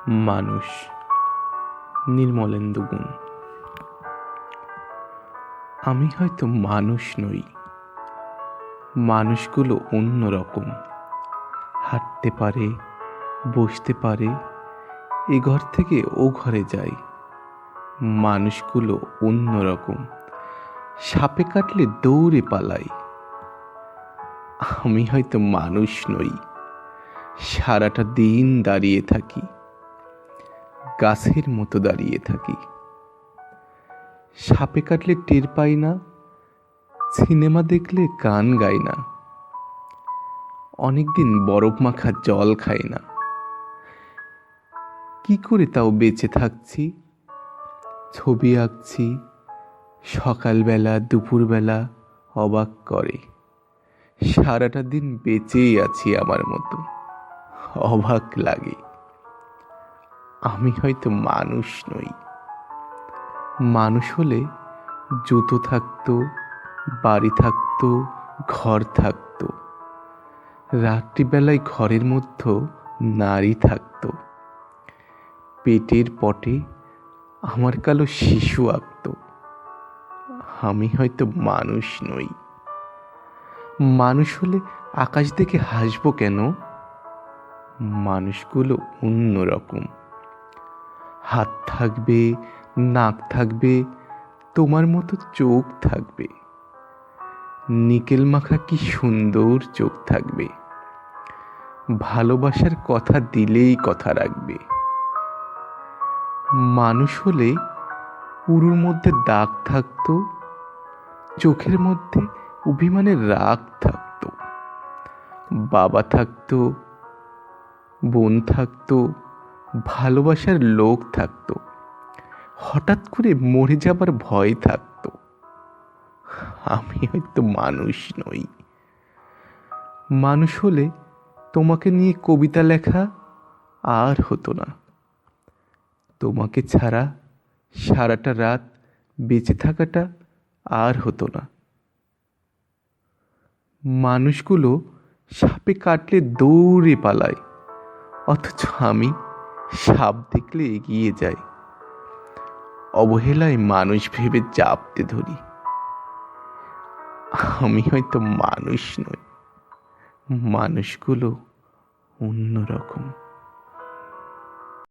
মানুষ, নির্মলেন্দু গুণ। আমি হয়তো মানুষ নই, মানুষগুলো অন্যরকম। হাঁটতে পারে, বসতে পারে, এ ঘর থেকে ও ঘরে যায়। মানুষগুলো অন্যরকম। সাপে কাটলে দৌড়ে পালাই। আমি হয়তো মানুষ নই, সারাটা দিন দাঁড়িয়ে থাকি, গাছের মতো দাঁড়িয়ে থাকি। সাপে কাটলে টের পাই না, সিনেমা দেখলে গান গাই না, অনেকদিন বরফ মাখা জল খাই না। কি করে তাও বেঁচে থাকছি? ছবি আঁকছি, সকালবেলা দুপুরবেলা অবাক করে। সারাটা দিন বেঁচেই আছি আমার মতো, অবাক লাগে। আমি হয়তো মানুষ নই। মানুষ হলে জুতো থাকতো, বাড়ি থাকতো, ঘর থাকতো। রাত্রিবেলায় ঘরের মধ্যে নারী থাকতো। পেটের পটে আমার কালো শিশু আঁকতো। আমি হয়তো মানুষ নই। মানুষ হলে আকাশ দেখে হাসবো কেন? মানুষগুলো অন্যরকম। হাত থাকবে, নাক থাকবে, তোমার মতো চোখ থাকবে। নিকেল মাখা কি সুন্দর চোখ থাকবে। ভালোবাসার কথা দিলেই কথা রাখবে। মানুষ হলে উরুর মধ্যে দাগ থাকতো, চোখের মধ্যে অভিমানের রাগ থাকতো। বাবা থাকতো, বোন থাকতো, ভালোবাসার লোক থাকতো। হঠাৎ করে মরে যাবার ভয় থাকতো। আমি হয়তো মানুষ নই। মানুষ হলে তোমাকে নিয়ে কবিতা লেখা আর হতো না। তোমাকে ছাড়া সারাটা রাত বেঁচে থাকাটা আর হতো না। মানুষগুলো সাপে কাটলে দৌড়ে পালায়, অথচ আমি সাপ দেখলে এগিয়ে যাই। অবহেলায় মানুষ ভেবে চাপতে ধরি। আমি হয়তো মানুষ নই, মানুষগুলো অন্যরকম।